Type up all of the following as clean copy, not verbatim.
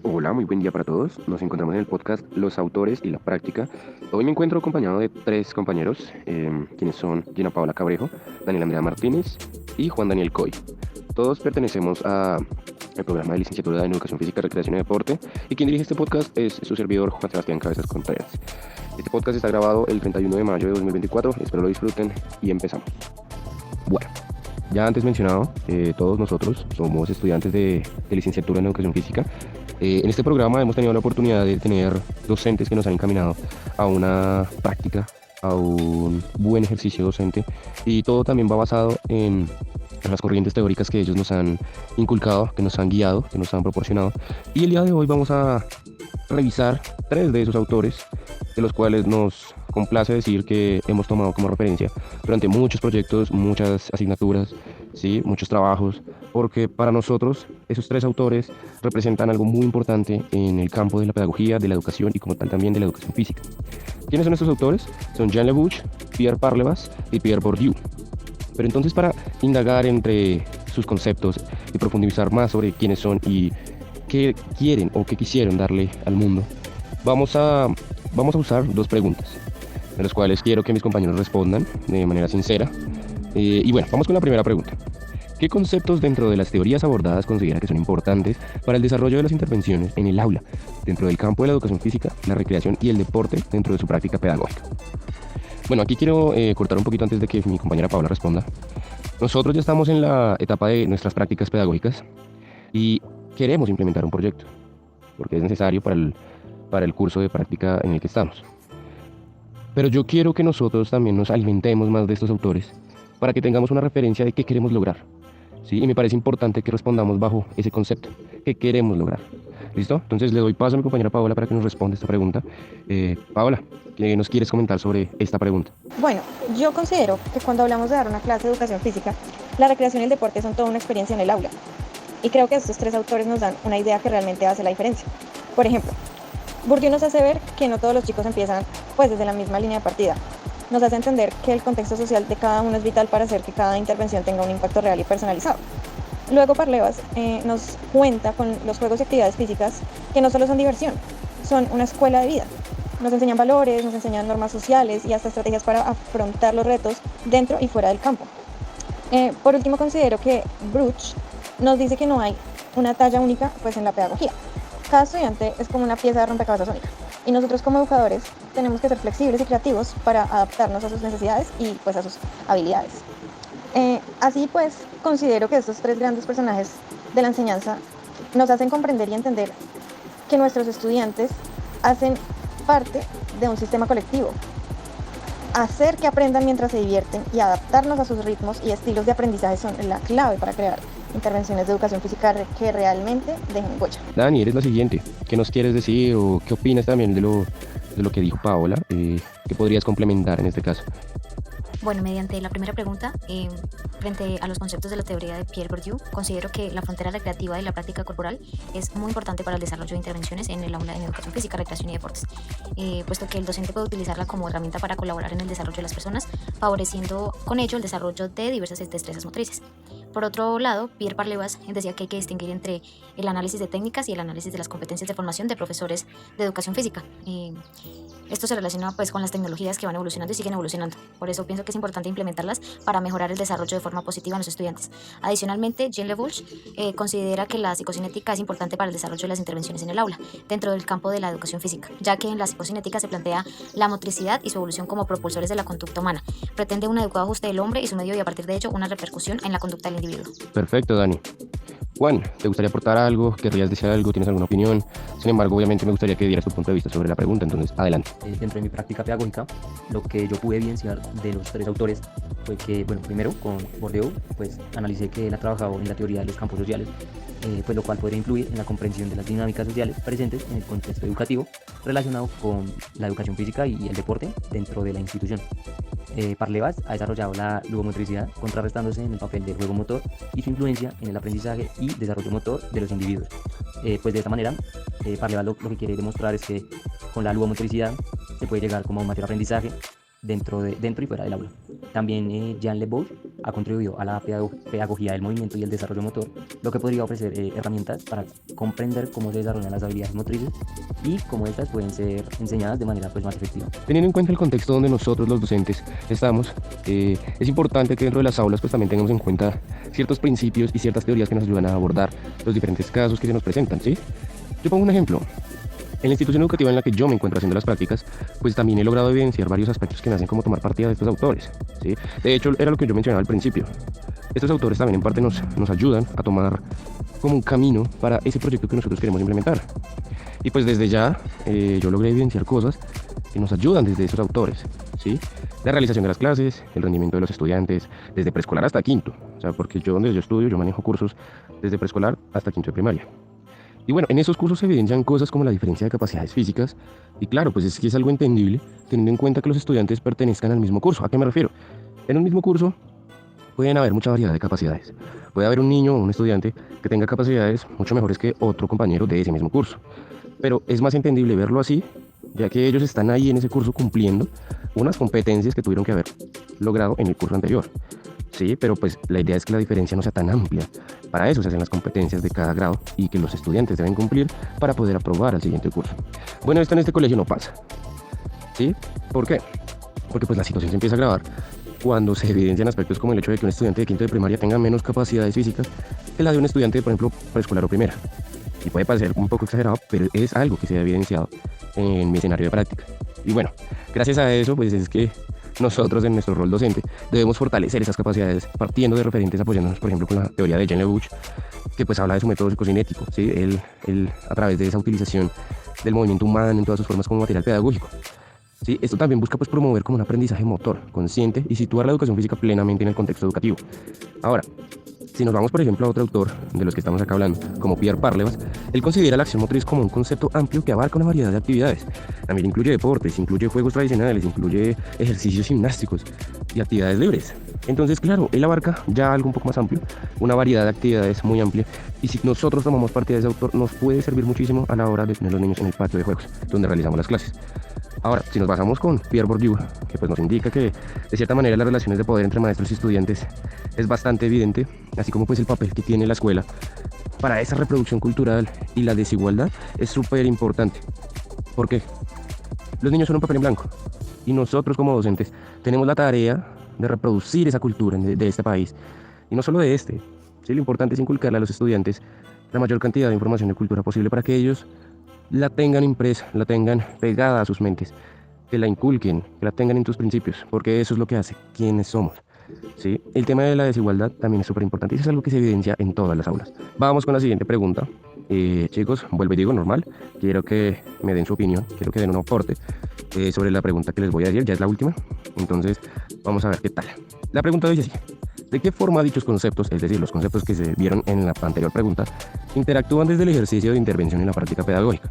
Hola, muy buen día para todos. Nos encontramos en el podcast Los Autores y la Práctica. Hoy me encuentro acompañado de tres compañeros, quienes son Gina Paola Cabrejo, Daniel Andrea Martínez y Juan Daniel Coy. Todos pertenecemos al programa de licenciatura en Educación Física, Recreación y Deporte, y quien dirige este podcast es su servidor Juan Sebastián Cabezas Contreras. Este podcast está grabado el 31 de mayo de 2024, espero lo disfruten y empezamos. Bueno, ya antes mencionado, todos nosotros somos estudiantes de licenciatura en Educación Física. En este programa hemos tenido la oportunidad de tener docentes que nos han encaminado a una práctica, a un buen ejercicio docente, y todo también va basado en las corrientes teóricas que ellos nos han inculcado, que nos han guiado, que nos han proporcionado. Y el día de hoy vamos a revisar tres de esos autores, de los cuales nos complace decir que hemos tomado como referencia durante muchos proyectos, muchas asignaturas, ¿sí? Muchos trabajos, porque para nosotros esos tres autores representan algo muy importante en el campo de la pedagogía, de la educación y como tal también de la educación física. ¿Quiénes son estos autores? Son Jean Lebouche, Pierre Parlevas y Pierre Bourdieu. Pero entonces, para indagar entre sus conceptos y profundizar más sobre quiénes son y qué quieren o qué quisieron darle al mundo, vamos a, vamos a usar dos preguntas, de las cuales quiero que mis compañeros respondan de manera sincera. Y bueno, vamos con la primera pregunta. ¿Qué conceptos dentro de las teorías abordadas considera que son importantes para el desarrollo de las intervenciones en el aula, dentro del campo de la educación física, la recreación y el deporte dentro de su práctica pedagógica? Bueno, aquí quiero cortar un poquito antes de que mi compañera Paula responda. Nosotros ya estamos en la etapa de nuestras prácticas pedagógicas y queremos implementar un proyecto, porque es necesario para el curso de práctica en el que estamos. Pero yo quiero que nosotros también nos alimentemos más de estos autores para que tengamos una referencia de qué queremos lograr. ¿Sí? Y me parece importante que respondamos bajo ese concepto, qué queremos lograr. ¿Listo? Entonces le doy paso a mi compañera Paola para que nos responda esta pregunta. Paola, ¿qué nos quieres comentar sobre esta pregunta? Bueno, yo considero que cuando hablamos de dar una clase de educación física, la recreación y el deporte son toda una experiencia en el aula. Y creo que estos tres autores nos dan una idea que realmente hace la diferencia. Por ejemplo, Bourdieu nos hace ver que no todos los chicos empiezan pues desde la misma línea de partida. Nos hace entender que el contexto social de cada uno es vital para hacer que cada intervención tenga un impacto real y personalizado. Luego Parlevas nos cuenta con los juegos y actividades físicas que no solo son diversión, son una escuela de vida. Nos enseñan valores, nos enseñan normas sociales y hasta estrategias para afrontar los retos dentro y fuera del campo. Por último, considero que Bruch nos dice que no hay una talla única pues, en la pedagogía. Cada estudiante es como una pieza de rompecabezas única. Y nosotros como educadores tenemos que ser flexibles y creativos para adaptarnos a sus necesidades y pues a sus habilidades. Así pues, considero que estos tres grandes personajes de la enseñanza nos hacen comprender y entender que nuestros estudiantes hacen parte de un sistema colectivo. Hacer que aprendan mientras se divierten y adaptarnos a sus ritmos y estilos de aprendizaje son la clave para crear intervenciones de educación física que realmente dejen huella. Dani, eres la siguiente. ¿Qué nos quieres decir o qué opinas también de lo que dijo Paola? ¿Qué podrías complementar en este caso? Bueno, mediante la primera pregunta, frente a los conceptos de la teoría de Pierre Bourdieu, considero que la frontera recreativa y la práctica corporal es muy importante para el desarrollo de intervenciones en el aula en educación física, recreación y deportes, puesto que el docente puede utilizarla como herramienta para colaborar en el desarrollo de las personas, favoreciendo con ello el desarrollo de diversas destrezas motrices. Por otro lado, Pierre Parlevas decía que hay que distinguir entre el análisis de técnicas y el análisis de las competencias de formación de profesores de educación física. Esto se relaciona pues con las tecnologías que van evolucionando y siguen evolucionando. Por eso pienso que es importante implementarlas para mejorar el desarrollo de forma positiva en los estudiantes. Adicionalmente, Jean Lebouche considera que la psicocinética es importante para el desarrollo de las intervenciones en el aula, dentro del campo de la educación física, ya que en la psicocinética se plantea la motricidad y su evolución como propulsores de la conducta humana. Pretende un adecuado ajuste del hombre y su medio y a partir de ello una repercusión en la conducta del individuo. Perfecto, Dani. Juan, ¿te gustaría aportar algo? ¿Querrías decir algo? ¿Tienes alguna opinión? Sin embargo, obviamente me gustaría que dieras tu punto de vista sobre la pregunta, entonces adelante. Dentro de mi práctica pedagógica, lo que yo pude evidenciar de los tres autores fue que, bueno, primero con Bourdieu, pues analicé que él ha trabajado en la teoría de los campos sociales, pues lo cual podría influir en la comprensión de las dinámicas sociales presentes en el contexto educativo relacionado con la educación física y el deporte dentro de la institución. Parlevas ha desarrollado la ludomotricidad contrarrestándose en el papel del juego motor y su influencia en el aprendizaje y desarrollo motor de los individuos. Pues de esta manera, Parlevas lo que quiere demostrar es que con la ludomotricidad se puede llegar como a un mayor aprendizaje dentro y fuera del aula. También Jean Lebouche ha contribuido a la pedagogía del movimiento y el desarrollo motor, lo que podría ofrecer herramientas para comprender cómo se desarrollan las habilidades motrices y cómo estas pueden ser enseñadas de manera pues más efectiva. Teniendo en cuenta el contexto donde nosotros los docentes estamos, es importante que dentro de las aulas pues también tengamos en cuenta ciertos principios y ciertas teorías que nos ayudan a abordar los diferentes casos que se nos presentan, ¿sí? Yo pongo un ejemplo. En la institución educativa en la que yo me encuentro haciendo las prácticas, pues también he logrado evidenciar varios aspectos que me hacen como tomar partida de estos autores, ¿sí? De hecho, era lo que yo mencionaba al principio. Estos autores también en parte nos ayudan a tomar como un camino para ese proyecto que nosotros queremos implementar. Y pues desde ya yo logré evidenciar cosas que nos ayudan desde esos autores, ¿sí? La realización de las clases, el rendimiento de los estudiantes, desde preescolar hasta quinto. O sea, porque yo donde yo estudio, yo manejo cursos desde preescolar hasta quinto de primaria. Y bueno, en esos cursos se evidencian cosas como la diferencia de capacidades físicas. Y claro, pues es que es algo entendible teniendo en cuenta que los estudiantes pertenezcan al mismo curso. ¿A qué me refiero? En un mismo curso pueden haber mucha variedad de capacidades. Puede haber un niño o un estudiante que tenga capacidades mucho mejores que otro compañero de ese mismo curso. Pero es más entendible verlo así, ya que ellos están ahí en ese curso cumpliendo unas competencias que tuvieron que haber logrado en el curso anterior. Sí, pero pues la idea es que la diferencia no sea tan amplia. Para eso se hacen las competencias de cada grado y que los estudiantes deben cumplir para poder aprobar al siguiente curso. Bueno, esto en este colegio no pasa. ¿Sí? ¿Por qué? Porque pues la situación se empieza a agravar cuando se evidencian aspectos como el hecho de que un estudiante de quinto de primaria tenga menos capacidades físicas que la de un estudiante, por ejemplo, preescolar o primera. Y puede parecer un poco exagerado, pero es algo que se ha evidenciado en mi escenario de práctica. Y bueno, gracias a eso, pues es que nosotros en nuestro rol docente debemos fortalecer esas capacidades partiendo de referentes, apoyándonos por ejemplo con la teoría de Jean LeBouch, que pues habla de su método psicocinético, ¿sí? Él a través de esa utilización del movimiento humano en todas sus formas como material pedagógico, ¿sí? Esto también busca pues promover como un aprendizaje motor consciente y situar la educación física plenamente en el contexto educativo. Ahora, si nos vamos, por ejemplo, a otro autor de los que estamos acá hablando, como Pierre Parlevas, él considera la acción motriz como un concepto amplio que abarca una variedad de actividades. También incluye deportes, incluye juegos tradicionales, incluye ejercicios gimnásticos y actividades libres. Entonces, claro, él abarca ya algo un poco más amplio, una variedad de actividades muy amplia, y si nosotros tomamos parte de ese autor, nos puede servir muchísimo a la hora de tener los niños en el patio de juegos, donde realizamos las clases. Ahora, si nos basamos con Pierre Bourdieu, que pues nos indica que de cierta manera las relaciones de poder entre maestros y estudiantes es bastante evidente, así como pues el papel que tiene la escuela para esa reproducción cultural y la desigualdad es súper importante. ¿Por qué? Los niños son un papel en blanco y nosotros como docentes tenemos la tarea de reproducir esa cultura de este país, y no solo de este. Sí, lo importante es inculcarle a los estudiantes la mayor cantidad de información de cultura posible para que ellos la tengan impresa, la tengan pegada a sus mentes, que la inculquen, que la tengan en tus principios, porque eso es lo que hace quiénes somos. ¿Sí? El tema de la desigualdad también es súper importante y eso es algo que se evidencia en todas las aulas. Vamos con la siguiente pregunta. Chicos, vuelvo y digo, normal, quiero que me den su opinión, quiero que den un aporte sobre la pregunta que les voy a decir, ya es la última, entonces vamos a ver qué tal. La pregunta dice así: ¿de qué forma dichos conceptos, es decir, los conceptos que se vieron en la anterior pregunta, interactúan desde el ejercicio de intervención en la práctica pedagógica?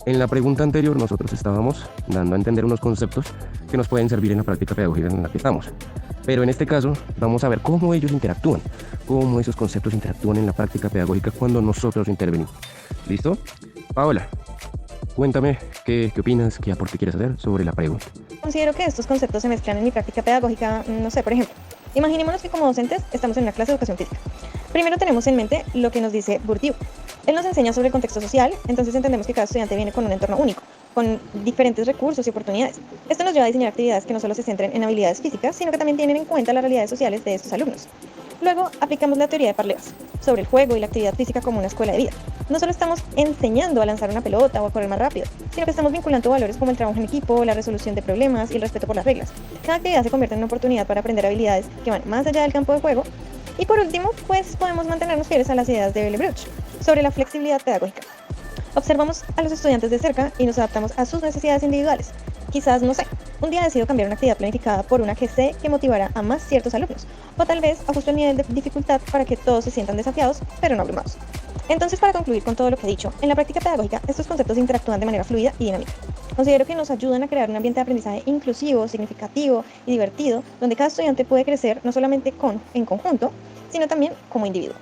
En la pregunta anterior nosotros estábamos dando a entender unos conceptos que nos pueden servir en la práctica pedagógica en la que estamos. Pero en este caso vamos a ver cómo ellos interactúan, cómo esos conceptos interactúan en la práctica pedagógica cuando nosotros intervenimos. ¿Listo? Paola, cuéntame qué opinas, qué aporte quieres hacer sobre la pregunta. Considero que estos conceptos se mezclan en mi práctica pedagógica, no sé, por ejemplo, imaginémonos que como docentes estamos en una clase de educación física. Primero tenemos en mente lo que nos dice Bourdieu. Él nos enseña sobre el contexto social, entonces entendemos que cada estudiante viene con un entorno único, con diferentes recursos y oportunidades. Esto nos lleva a diseñar actividades que no solo se centren en habilidades físicas, sino que también tienen en cuenta las realidades sociales de estos alumnos. Luego aplicamos la teoría de Parlevas sobre el juego y la actividad física como una escuela de vida. No solo estamos enseñando a lanzar una pelota o a correr más rápido, sino que estamos vinculando valores como el trabajo en equipo, la resolución de problemas y el respeto por las reglas. Cada actividad se convierte en una oportunidad para aprender habilidades que van más allá del campo de juego. Y por último, pues podemos mantenernos fieles a las ideas de Lebruch sobre la flexibilidad pedagógica. Observamos a los estudiantes de cerca y nos adaptamos a sus necesidades individuales. Quizás, no sé, un día decido cambiar una actividad planificada por una que sé que motivará a más ciertos alumnos, o tal vez ajusto el nivel de dificultad para que todos se sientan desafiados, pero no abrumados. Entonces, para concluir con todo lo que he dicho, en la práctica pedagógica estos conceptos interactúan de manera fluida y dinámica. Considero que nos ayudan a crear un ambiente de aprendizaje inclusivo, significativo y divertido, donde cada estudiante puede crecer no solamente en conjunto, sino también como individuo.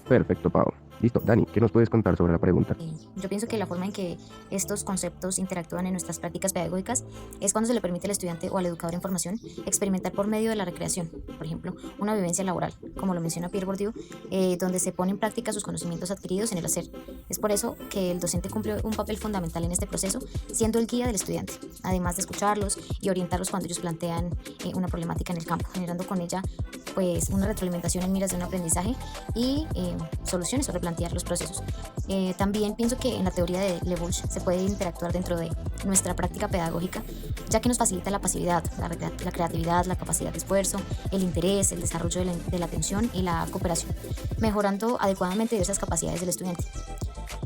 Perfecto, Pau. Listo, Dani, ¿qué nos puedes contar sobre la pregunta? Yo pienso que la forma en que estos conceptos interactúan en nuestras prácticas pedagógicas es cuando se le permite al estudiante o al educador en formación experimentar por medio de la recreación, por ejemplo, una vivencia laboral, como lo menciona Pierre Bourdieu, donde se pone en práctica sus conocimientos adquiridos en el hacer. Es por eso que el docente cumple un papel fundamental en este proceso, siendo el guía del estudiante, además de escucharlos y orientarlos cuando ellos plantean una problemática en el campo, generando con ella pues una retroalimentación en miras de un aprendizaje y soluciones o replantear los procesos. También pienso que en la teoría de Leboeuf se puede interactuar dentro de nuestra práctica pedagógica, ya que nos facilita la pasividad, la creatividad, la capacidad de esfuerzo, el interés, el desarrollo de la atención y la cooperación, mejorando adecuadamente diversas capacidades del estudiante.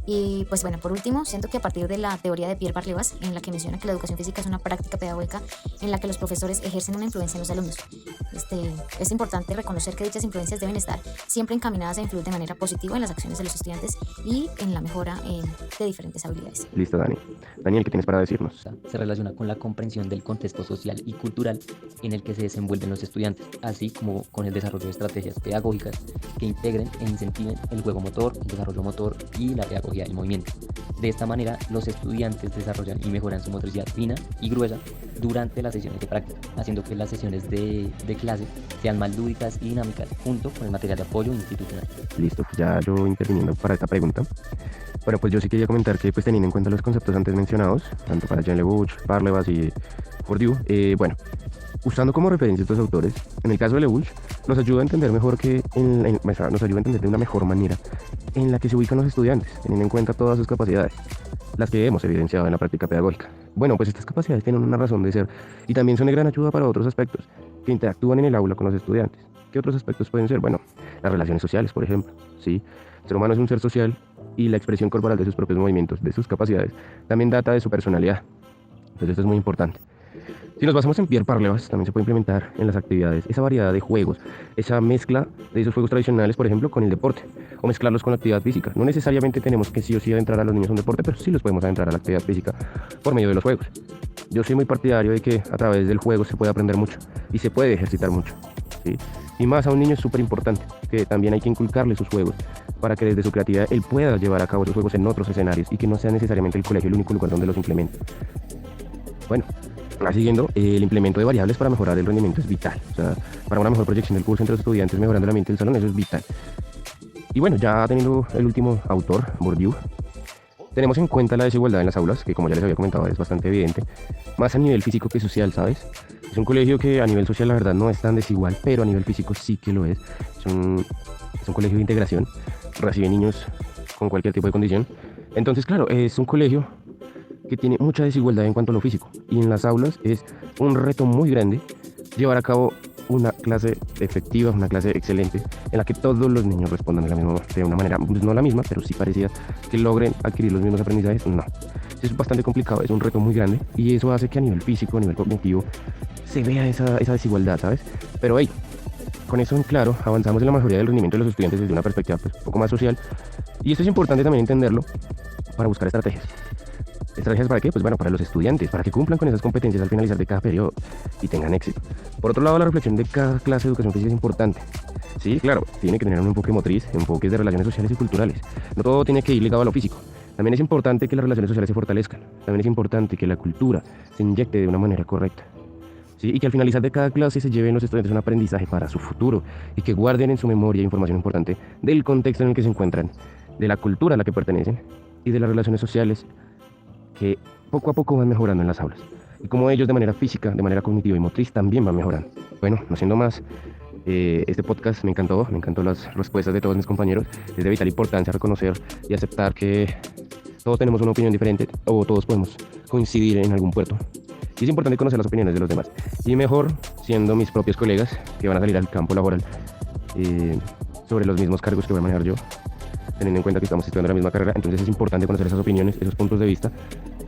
Y pues bueno, por último, siento que a partir de la teoría de Pierre Barlevas, en la que menciona que la educación física es una práctica pedagógica en la que los profesores ejercen una influencia en los alumnos, es importante reconocer que dichas influencias deben estar siempre encaminadas a influir de manera positiva en las acciones de los estudiantes y en la mejora de diferentes habilidades. Listo, Dani. Daniel, ¿qué tienes para decirnos? Se relaciona con la comprensión del contexto social y cultural en el que se desenvuelven los estudiantes, así como con el desarrollo de estrategias pedagógicas que integren e incentiven el juego motor, el desarrollo motor y la pedagogía del movimiento. De esta manera, los estudiantes desarrollan y mejoran su motricidad fina y gruesa durante las sesiones de práctica, haciendo que las sesiones de clase sean más lúdicas y dinámicas, junto con el material de apoyo institucional. Listo, pues ya yo interviniendo para esta pregunta. Bueno, pues yo sí quería comentar que, pues teniendo en cuenta los conceptos antes mencionados, tanto para Jean Leboeuf, Barlevas y Bourdieu, bueno, usando como referencia estos autores, en el caso de Leboeuf, nos ayuda a entender mejor nos ayuda a entender de una mejor manera en la que se ubican los estudiantes, teniendo en cuenta todas sus capacidades, las que hemos evidenciado en la práctica pedagógica. Bueno, pues estas capacidades tienen una razón de ser y también son de gran ayuda para otros aspectos que interactúan en el aula con los estudiantes. ¿Qué otros aspectos pueden ser? Bueno, las relaciones sociales, por ejemplo, ¿sí? El ser humano es un ser social y la expresión corporal de sus propios movimientos, de sus capacidades, también data de su personalidad. Entonces esto es muy importante. Si nos basamos en Pierre Barlevas, también se puede implementar en las actividades esa variedad de juegos, esa mezcla de esos juegos tradicionales, por ejemplo, con el deporte, o mezclarlos con la actividad física. No necesariamente tenemos que sí o sí adentrar a los niños a un deporte, pero sí los podemos adentrar a la actividad física por medio de los juegos. Yo soy muy partidario de que a través del juego se puede aprender mucho y se puede ejercitar mucho, ¿sí? Y más a un niño es súper importante, que también hay que inculcarle sus juegos para que desde su creatividad él pueda llevar a cabo esos juegos en otros escenarios y que no sea necesariamente el colegio el único lugar donde los implemente. Bueno, siguiendo, el implemento de variables para mejorar el rendimiento es vital. O sea, para una mejor proyección del curso entre los estudiantes, mejorando el ambiente del salón, eso es vital. Y bueno, ya teniendo el último autor, Bourdieu, tenemos en cuenta la desigualdad en las aulas, que como ya les había comentado es bastante evidente, más a nivel físico que social, ¿sabes? Es un colegio que a nivel social la verdad no es tan desigual, pero a nivel físico sí que lo es. Es un colegio de integración, recibe niños con cualquier tipo de condición. Entonces, claro, es un colegio que tiene mucha desigualdad en cuanto a lo físico. Y en las aulas es un reto muy grande llevar a cabo una clase efectiva, una clase excelente, en la que todos los niños respondan de una manera, pues no la misma, pero sí parecida, que logren adquirir los mismos aprendizajes. No, es bastante complicado, es un reto muy grande y eso hace que a nivel físico, a nivel cognitivo, se vea esa desigualdad, ¿sabes? Pero hey, con eso en claro, avanzamos en la mejoría del rendimiento de los estudiantes desde una perspectiva pues, un poco más social, y esto es importante también entenderlo para buscar estrategias. ¿Estrategias para qué? Pues bueno, para los estudiantes, para que cumplan con esas competencias al finalizar de cada periodo y tengan éxito. Por otro lado, la reflexión de cada clase de educación física es importante. Sí, claro, tiene que tener un enfoque motriz, enfoques de relaciones sociales y culturales. No todo tiene que ir ligado a lo físico. También es importante que las relaciones sociales se fortalezcan. También es importante que la cultura se inyecte de una manera correcta. ¿Sí? Y que al finalizar de cada clase se lleven los estudiantes un aprendizaje para su futuro y que guarden en su memoria información importante del contexto en el que se encuentran, de la cultura a la que pertenecen y de las relaciones sociales que poco a poco van mejorando en las aulas. Y como ellos de manera física, de manera cognitiva y motriz también van mejorando. Bueno, no siendo más, este podcast me encantó las respuestas de todos mis compañeros. Es de vital importancia reconocer y aceptar que todos tenemos una opinión diferente o todos podemos coincidir en algún puerto. Y es importante conocer las opiniones de los demás. Y mejor siendo mis propios colegas que van a salir al campo laboral sobre los mismos cargos que voy a manejar yo, teniendo en cuenta que estamos estudiando la misma carrera. Entonces es importante conocer esas opiniones, esos puntos de vista.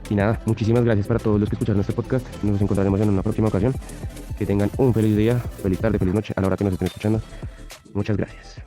Y nada, muchísimas gracias para todos los que escucharon este podcast. Nos encontraremos en una próxima ocasión. Que tengan un feliz día, feliz tarde, feliz noche a la hora que nos estén escuchando. Muchas gracias.